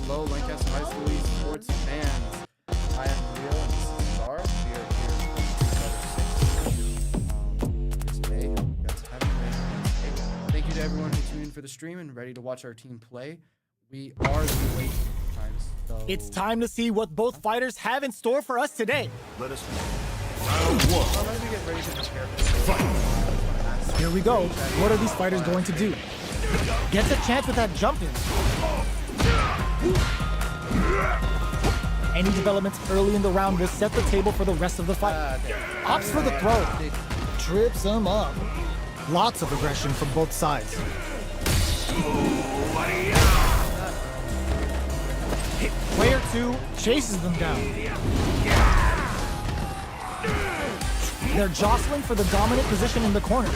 Hello, Lancaster High School eSports fans. I am Rio and this is Zara. We are here for this day. Thank you to everyone who tuned in for the stream and ready to watch our team play. We are the late times. So It's time to see what both fighters have in store for us today. Let us round one. Let me get ready to prepare for this. Here we go. What are these fighters going to do? Gets a chance with that jump in. Any developments early in the round will set the table for the rest of the fight. Opts for the throw. Trips him up. Lots of aggression from both sides. Player 2 chases them down. They're jostling for the dominant position in the corner.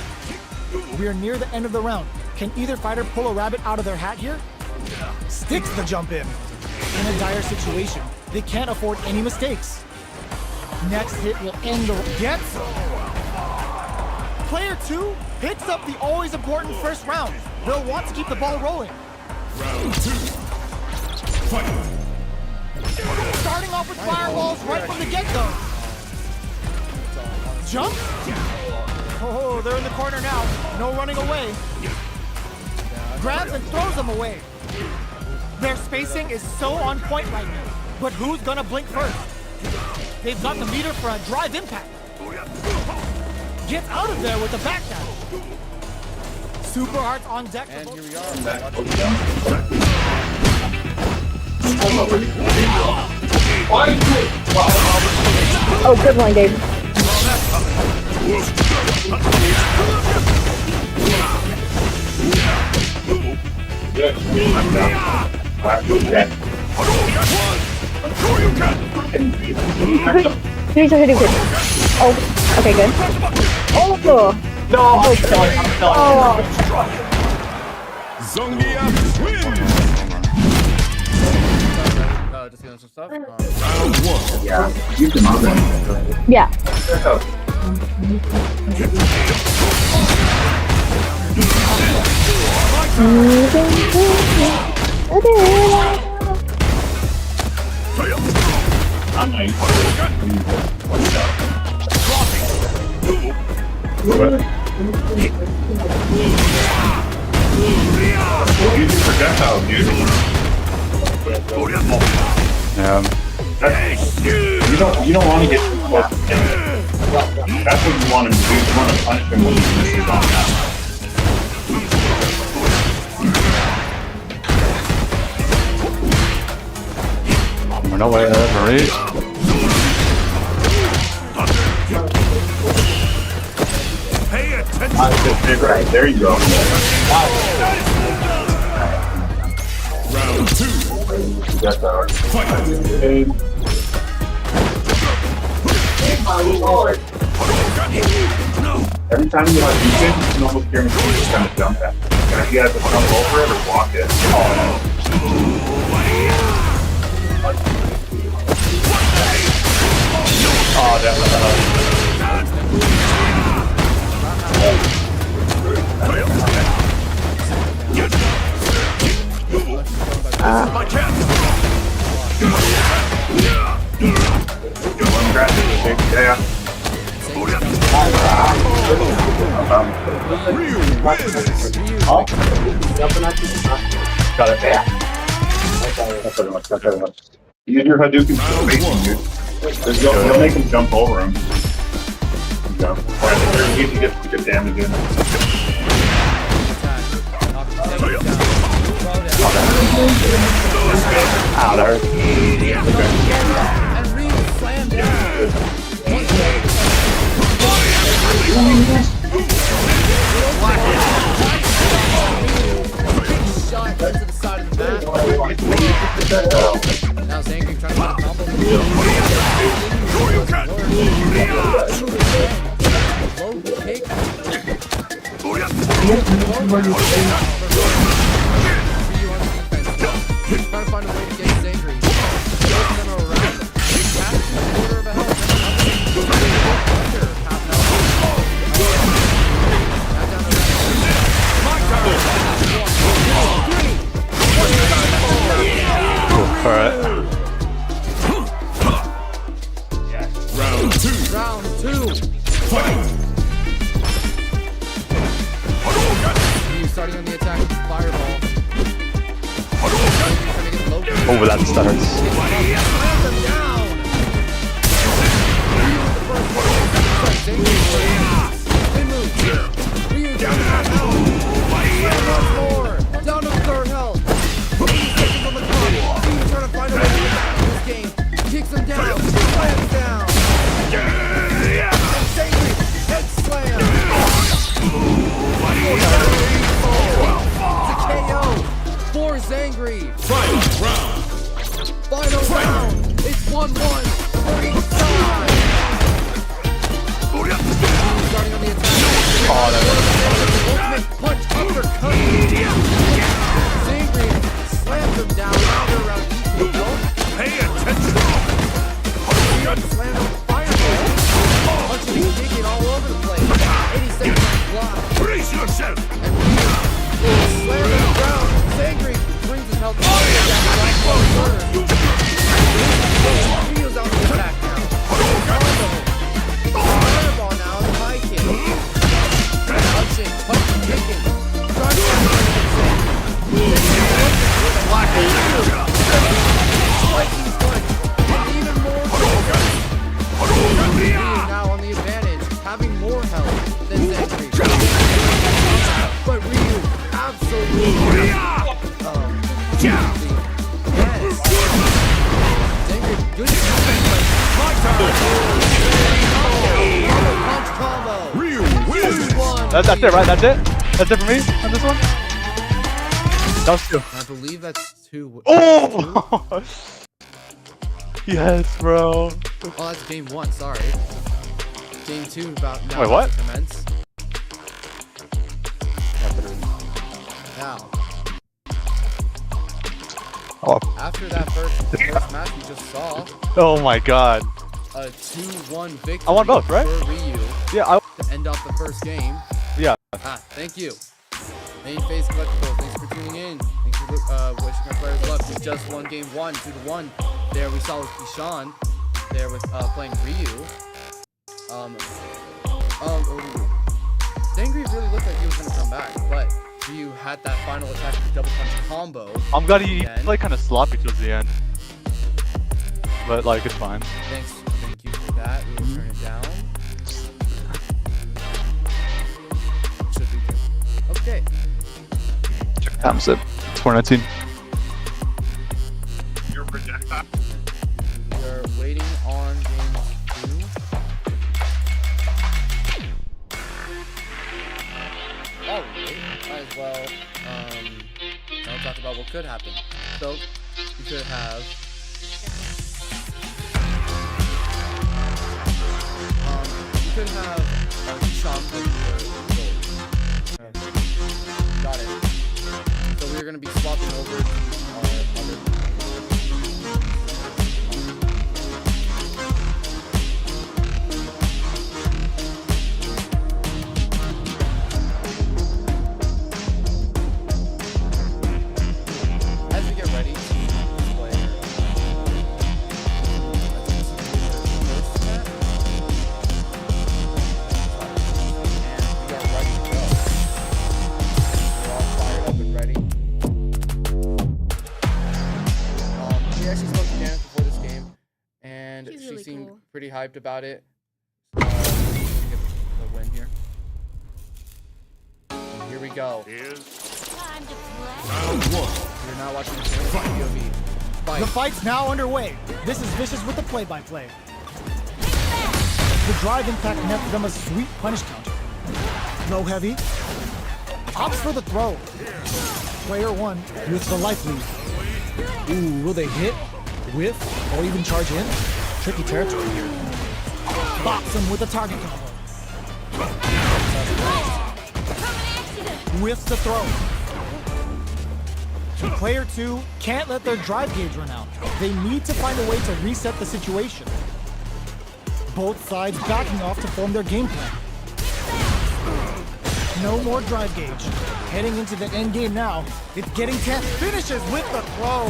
We are near the end of the round. Can either fighter pull a rabbit out of their hat here? Sticks the jump in. In a dire situation, they can't afford any mistakes. Next hit will end the... Gets... Player 2 picks up the always important first round. They'll want to keep the ball rolling. round 2. Fight. Starting off with fireballs right from the get-go. Jump? Oh, they're in the corner now. No running away. Grabs and throws them away. Their spacing is so on point right now. But who's gonna blink first? They've got the meter for a drive impact. Gets out of there with the backdash. Super Hearts on deck. And here we are. Oh, good one, Gabe. Here's a hitting good. Oh, okay, good. Oh, no. Oh, Zongia wins. Just getting some stuff. Round 1. yeah. You don't want to get too close to him. That's what you want to do. You want to punish him when he misses on that. No way to ever reach. Pay attention. Right, there you go. Round 2. That's our Fight. No. Every time you want to use it, you can almost guarantee he's going to jump at it. And if he has to jump over it or block it, oh, definitely. My cat. One grab it, yeah. Ryu wins. Got it. Yeah. That's very much. Use your Hadouken spacing, dude. You'll make him jump over him. Jump. You need to get some good damage in. Ow, that hurt. And Reed slammed down. Shot right to the side of the mat. Now Zangief trying to combo. Low kick. Trying to find a way to get Zangief. Goes them around. Past the quarter of a health. Under half health. Now down to My turn. Ryu starting on the attack with fireball. Zangri's trying to get low. Oh, that hurts. Slams him down. Ryu with the first one. Zangri. Spin move. Ryu down to half health. Slam once more. Down to third health. 80 seconds on the clock. Ryu trying to find a way to get back in this game. Kicks him down. Slams down. And Zangri. Head slam. It's a KO for Zangri. Final round. It's 1-1 for each side. Starting on the attack. Ultimate punch uppercut. Zangri slams him down. Now they're around equal health. Pay attention. Slammed on the fireball. Punching and kicking all over the place. 80 seconds on the clock. Brace yourself. And Ryu slam him down. Zangri brings his health all the way down to the corner. Ryu's on the attack now. Combo. Fireball now in the high kick. Punching, kicking. Trying to find Spiking punch. And even more Ryu now on the advantage, having more health than Zangri. But Ryu absolutely. Yes. Zangri, good defense. Punch combo. Ryu wins. 2-1. That's it, right? That's it? That's it for me on this one? That was 2. I believe that's 2. Oh! Yes, bro. Oh, that's game 1. Sorry. Game 2 about now. Wait, what? To commence. Now, Oh, after that first match we just saw, oh my god. a 2-1 victory. I won both, right? For Ryu Yeah, to end off the first game. yeah. Thank you. Main Phase Collectible, thanks for tuning in. Thanks for wishing our players luck. We just won game 1, 2-1. There we saw with Kishan. There with playing Ryu. Zangri really looked like he was gonna come back, but Ryu had that final attack with the double punch combo. I'm glad he Again. played kind of sloppy towards the end. But like, it's fine. Thank you for that. We will turn it down. Should be good. Okay. Time set. It's 419. Your projectile. We are waiting on game 2. Alright, might as well now talk about what could happen. So we could have Sean got it. So we're gonna be swapping over to our other. As we get ready to play, I think this is the first match, and we are ready to go. We're all fired up and ready. We actually spoke to Janet before this game, and She's she really seemed cool. pretty hyped about it. We can get the win here. And here we go. Here's Time to play. round 1. You're now watching the POV. Fight. The fight's now underway. This is Vicious with the play-by-play. The drive impact netted them a sweet punish counter. Low heavy. Opts for the throw. Player 1 with the life lead. Ooh, will they hit, whiff, or even charge in? Tricky territory here. Bops him with a target combo. Whiffs the throw. Player 2 can't let their drive gauge run out. They need to find a way to reset the situation. Both sides backing off to form their game plan. No more drive gauge. Heading into the end game now. It's getting tense. Finishes with the throw.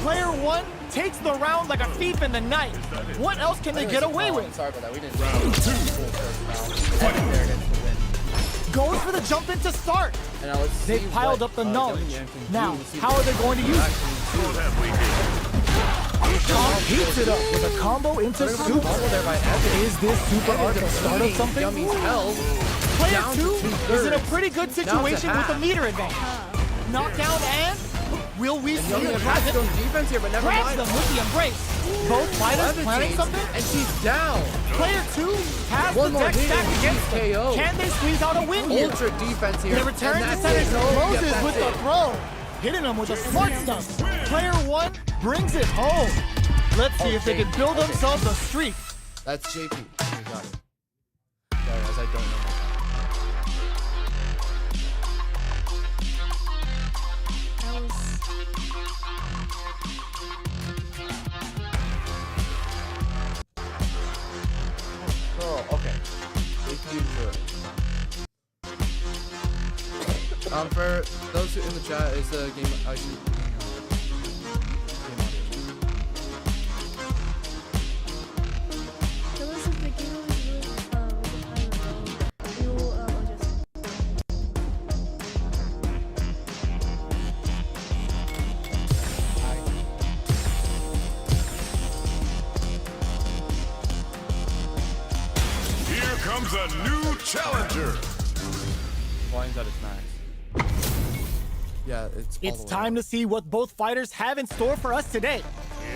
Player 1 takes the round like a thief in the night. What else can they get away with? Sorry about that. We didn't. Round 2. There it is. The win. Goes for the jump in to start. And now let's see They piled what, up the knowledge. WM can do. Now, Let's see how what are they going to use it? What have we here? Tom heats it up with a combo into super. There by Evan. Is this super arc the start of something? Yummy's health. Player down to 2 is in a 2/3. pretty good Down to situation with a half. meter advantage. Knockdown and will we see Yummy a has grab some defense here, but never grabs mind. them with the embrace. Both fighters planning Levitates, something. and she's down. Player 2 has One the more deck hit stacked and against she's them. KO. Can they squeeze out a win here? Ultra defense here. They return and to that's center. it. Yep, Moses that's with the it. throw. Hitting him with the smart stuff. Player 1 brings it home. Let's see if they can build themselves a streak. That's JP. You got it. Sorry, guys, I don't know. That was Oh, okay. For those in the chat, is the game actually Tell us if the game was really, I don't know. We'll just. Here comes a new challenger. volume's at its max. Yeah, it's all It's the way time to up. see what both fighters have in store for us today.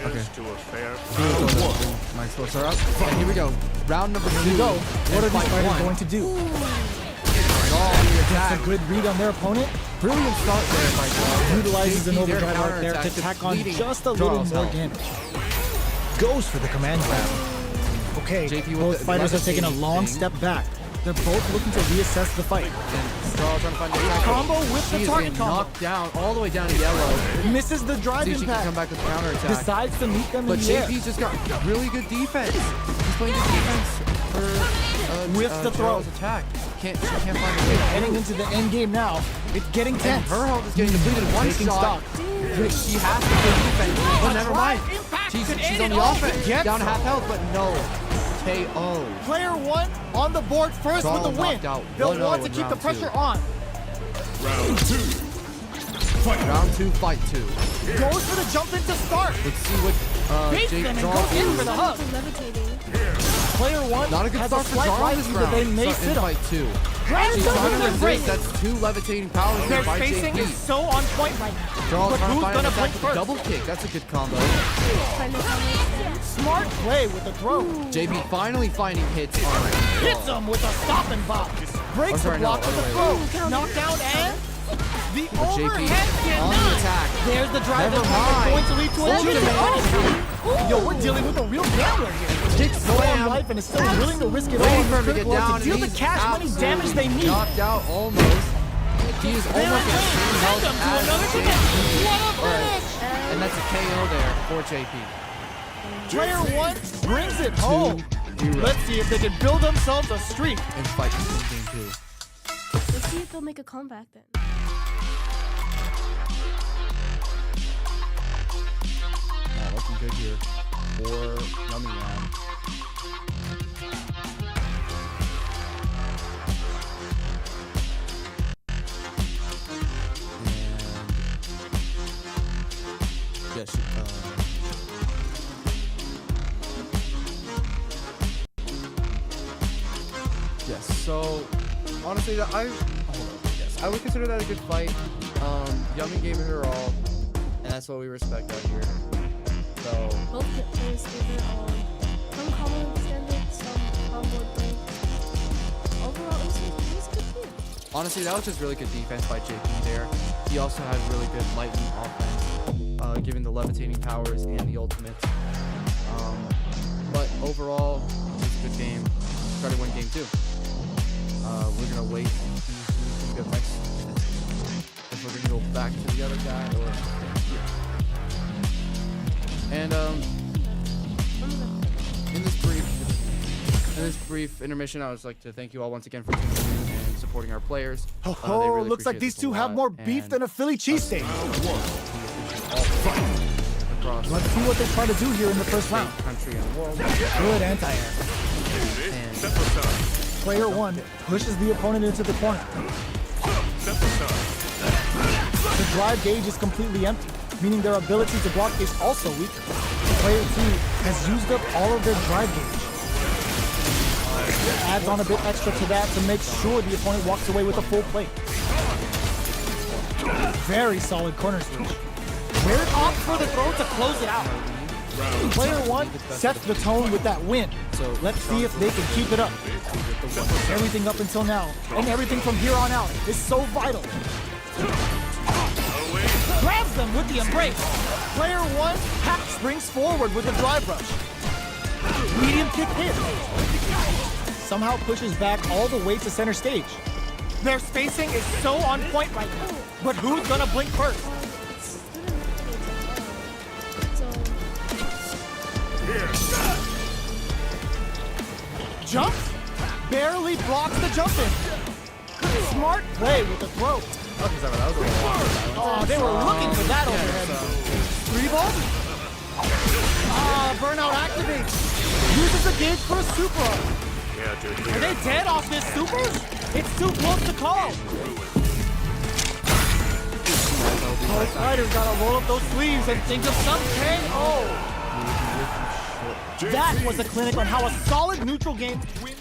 Here's to a fair Round one. My scores are up. And here we go. Round number 2. Here we go. What are these fighters going to do? That's a good read on their opponent. Brilliant start there by Draw. Utilizes an JP, their overdrive right there counterattack to tack on depleting just a little Draw's more health. damage. Goes for the command grab. Okay, JP with both the fighters are taking a levitating long thing. step back. They're both looking to reassess the fight. And Straw trying to find the attack. Combo with the She is target getting combo. knocked down all the way down to yellow. Misses the drive See if she can come impact. back with counter attack. Decides to meet them But in the air. JP's just got really good defense. He's playing good defense for With the throw. Jarl's attack. She can't find a way. Heading into the end game now. It's getting And tense. her health is getting depleted. One Taking shot. stock. She has to play defense. But never mind. drive impact She's could end on it the all. offense. Gets Down to half her. health, but no. KO. Player 1 on the board first Draw with the win. knocked out. They'll 1-0 want to in keep the round pressure two. on. Round 2. Round 2, fight 2. Goes for the jump in to start. Let's see what Baits Jake them and Draw goes in is. for the hug. Levitating. Player 1 Not a good has start a for slight Jarl right this that they round. may In sit on. fight 2. Grabs She's them trying with to the resist. break. That's 2 levitating powers Their there by spacing is JP. so on point right now. Jarl But trying to who's find gonna an blink attack with first? double kick. That's a good combo. Find the combo. Smart play with the throw. JP finally finding hits on Hits Jarl. him with a stop and bop. Breaks sorry, the block no, with the other way. throw. Knockdown and the But JP overhead on the denied. attack. There's the drive Never attack that's mind. going to lead to a Ultimate. legitimate. Yo, we're dealing with a real gambler here. Kick No on slam. life and is still willing to risk it all Waiting in for him to get critical down. to deal and the he's cash money absolutely damage they need. knocked out almost. He is They're almost at in same range. health Send them to as another JP. ticket. What a finish! And that's a KO there for JP. Player 1 brings it home. 2-0. Let's see if they can build themselves a streak. And fight in game 2. Let's see if they'll make a comeback then. Yeah, looking good here for Yummy Man. And yeah, yes. So honestly, I would consider that a good fight. Yummy gave it her all, and that's what we respect out here. So Both players gave their all. Some combo extended, some combo break. Overall, it was a good game. honestly, that was just really good defense by JP there. He also had really good lightning offense, given the levitating powers and the ultimates. But overall, it was a good game. Try to win game 2. We're gonna wait and see who's gonna go next. If we're gonna go back to the other guy or here. And in this brief intermission, I would just like to thank you all once again for tuning in and supporting our players. They Oh, really looks like appreciate these this a two have lot, more beef and than a Philly cheesesteak. across Let's see what they try to do here in the first round. Country and world. Good anti-air. Step aside. Player 1 pushes the opponent into the corner. Step aside. The drive gauge is completely empty, meaning their ability to block is also weaker. Player 2 has used up all of their drive gauge. Adds on a bit extra to that to make sure the opponent walks away with a full plate. Very solid corner switch. Weird opt for the throw to close it out. Player 1 sets the tone with that win. So let's see if they can keep it up. Everything up until now, and everything from here on out, is so vital. Grabs them with the embrace. Player 1 springs forward with the drive rush. Medium kick hit. Somehow pushes back all the way to center stage. Their spacing is so on point right now. But who's gonna blink first? Jumps? Barely blocks the jump in. Smart play with the throw. Oh, they were looking for that overhead. 3 ball? Ah, burnout activates. Uses the gauge for a super. Yeah, dude. Are they dead off this super? It's too close to call. Oh, Slider's gotta roll up those sleeves and think of some KO. That was a clinic on how a solid neutral game wins.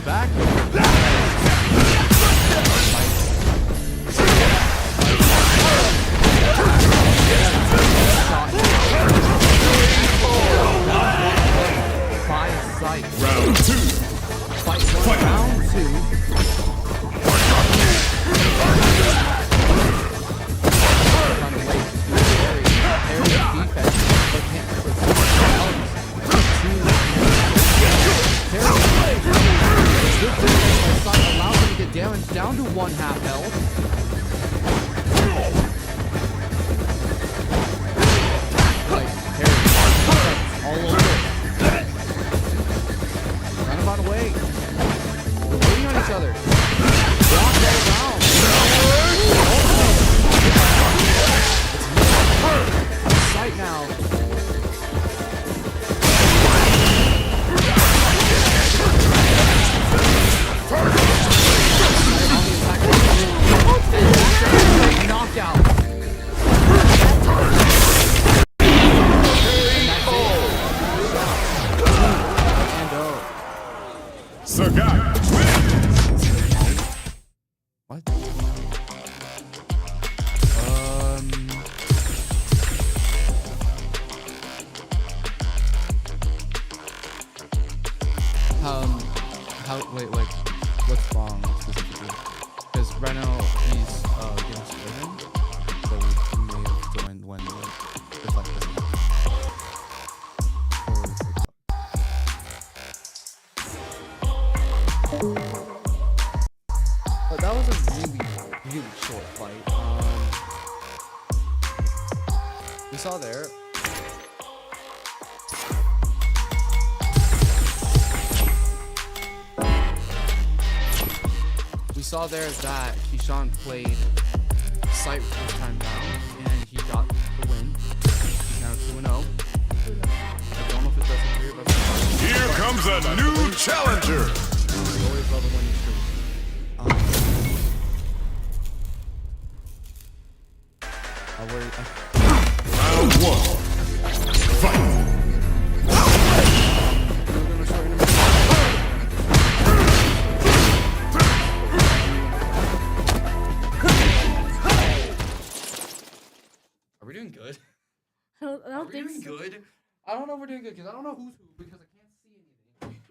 Back. Round 2. Round 2. Allows him to get damage down to 1/2 health. Like, all over it. Roundabout away. They're waiting on each other. Block that around. It's sight now. Knockout. Sagat wins. What? Wait, what's wrong specifically? Because right now he's getting split, so he may have joined when the fight doesn't happen. But that was a really short fight. We saw there. We saw there that Keyshawn played sight first time down, and he got the win. He's now 2-0. I don't know if it does it here, but Here comes a new challenger. we always love a winning streak. Round 1. Fight. We're gonna shorten him. Are we doing good? I don't think so. Good? I don't know if we're doing good because I don't know who's who because I can't see anything.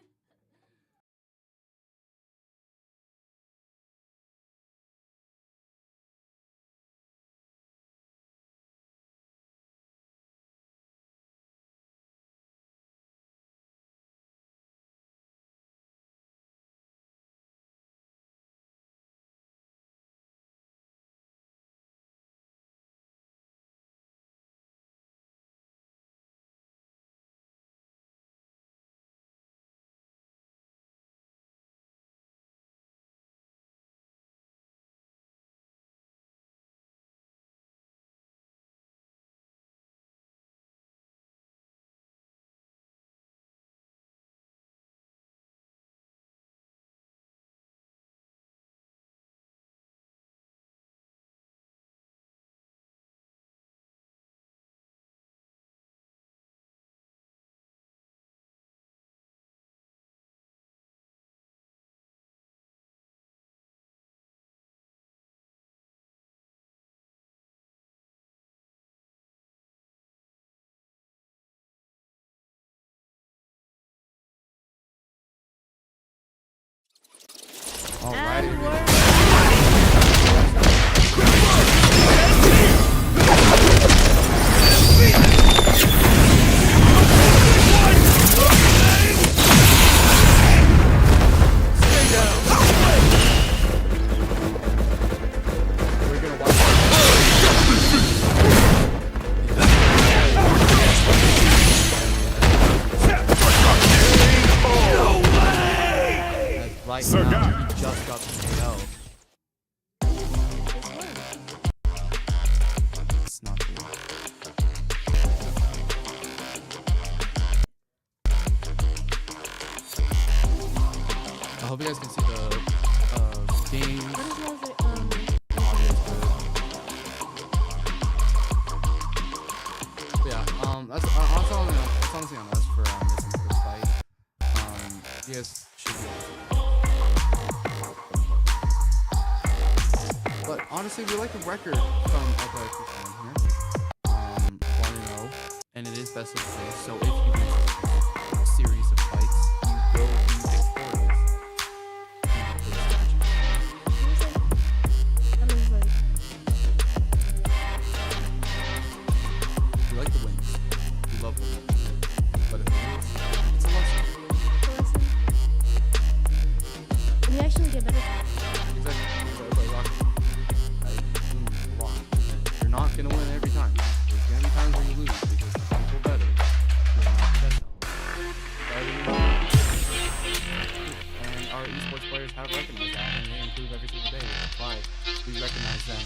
And Alrighty. we're We're gonna watch. As right now, he just got the KO. It's not good. I hope you guys can see the games. what is it? Audio is good. Yeah, that's honestly on us for missing the first fight. You guys should be able to. But honestly, we like the record from Alpha here. 1-0, and it is best of 3. So if you win a series of fights, you will be victorious. We like the wins. We love them. But if it is, it's a lesson. We actually get better. Exactly. Everybody rock. I lose a lot. You're not gonna win every time. There's gonna be times where you lose because people better. You're not the best. And our esports players have recognized that, and they improve every single day. That's why we recognize them.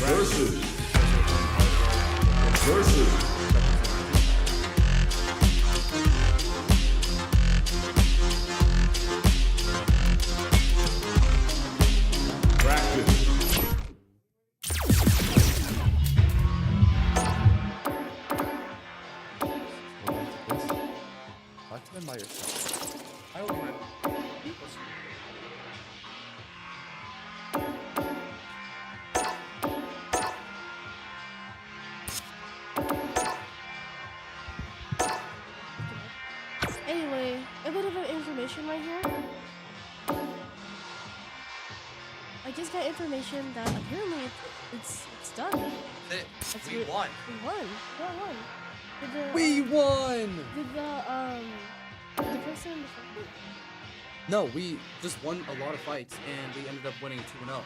Versus. Practice. Talk to them by yourself. I will be right back. Anyway, a bit of information right here. I just got information that apparently it's done. That's We re- won. We won. We won. Did the, We won! Did the person No, we just won a lot of fights, and we ended up winning 2-0.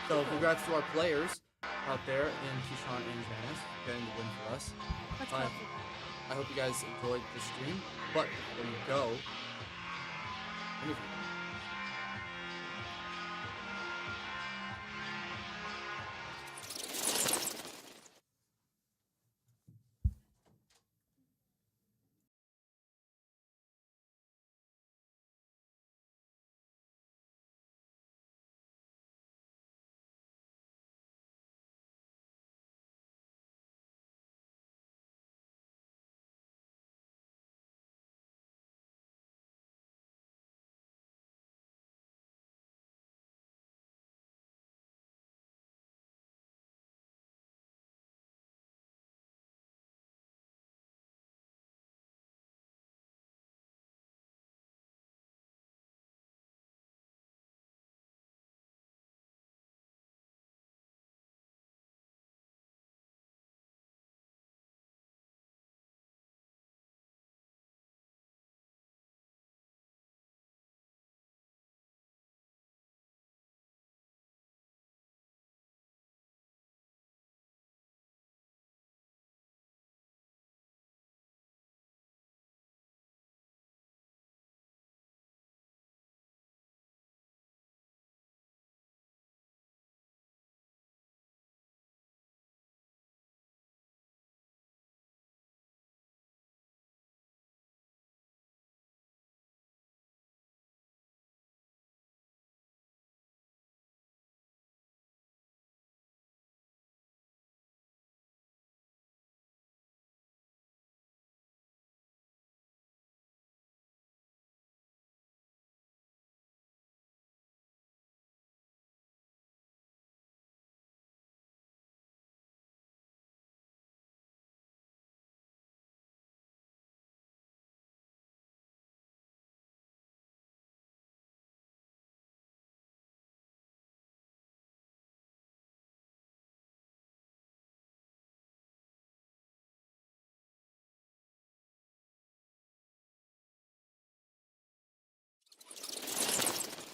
So congrats to our players out there in Keyshawn and Janice getting the win for us. That's Uh, helpful. I hope you guys enjoyed the stream. But before you go, interview.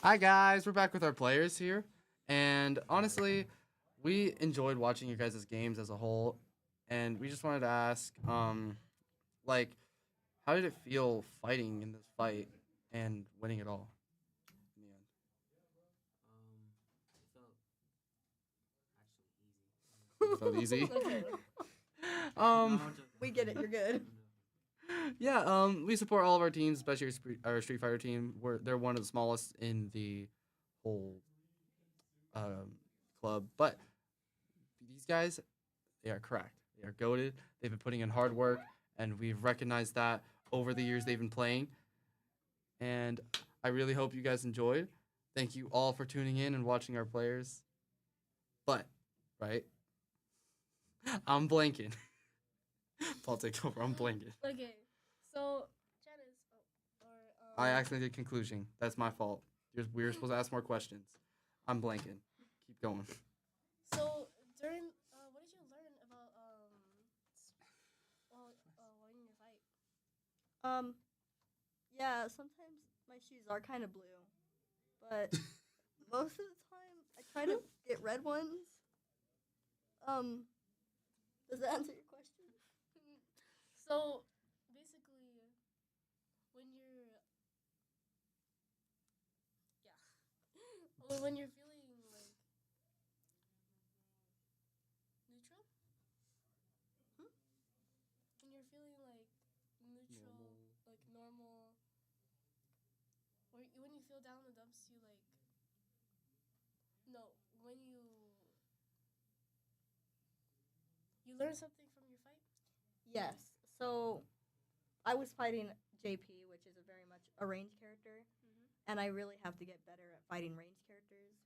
Hi guys, we're back with our players here, and honestly, we enjoyed watching your guys' games as a whole, and we just wanted to ask, like, how did it feel fighting in this fight and winning it all in the end? It felt actually easy. Felt easy. Okay. We get it. You're good. Yeah, we support all of our teams, especially our Street Fighter team. They're one of the smallest in the whole club, but these guys, they are correct. They are goated. They've been putting in hard work, and we've recognized that over the years they've been playing. And I really hope you guys enjoyed. Thank you all for tuning in and watching our players. But, right? I'm blanking. Paul, take over. I'm blanking. Okay. So, Janice, I accidentally did conclusion. That's my fault. We were supposed to ask more questions. I'm blanking. Keep going. So during what did you learn about winning your fight? Yeah, sometimes my shoes are kind of blue, but most of the time I try to get red ones. Does that answer your question? So basically, when you're when you're feeling like neutral, when you're feeling like neutral, like normal, or when you feel down in the dumps, you like no when you learn something from your fight. Yes. So I was fighting JP, which is a very much a ranged character, and I really have to get better at fighting ranged characters.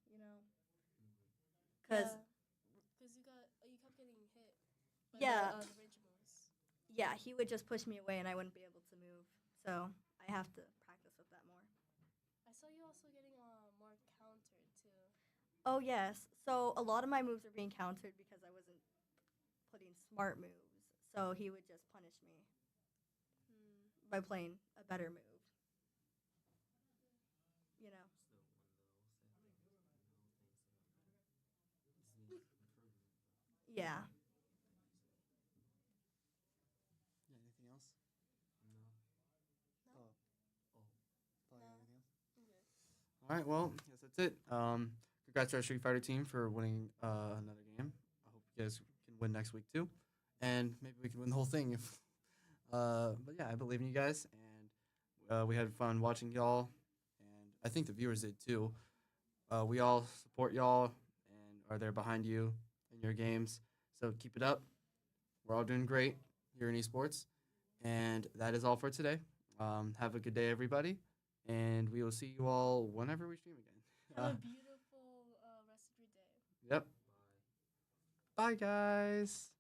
Because You kept getting hit. By Yeah. The range moves. yeah, he would just push me away, and I wouldn't be able to move. So I have to practice with that more. I saw you also getting more countered too. Oh yes. So a lot of my moves are being countered because I wasn't putting smart moves. So he would just punish me by playing a better move. Yeah. Yeah, anything else? No. Oh. Anything else? All right. Well, I guess that's it. Congrats to our Street Fighter team for winning another game. I hope you guys can win next week too, and maybe we can win the whole thing. If, but yeah, I believe in you guys, and we had fun watching y'all, and I think the viewers did too. We all support y'all and are there behind you in your games. So keep it up. We're all doing great here in esports. And that is all for today. Have a good day, everybody. And we will see you all whenever we stream again. Have a beautiful rest of your day. Yep. Bye, guys.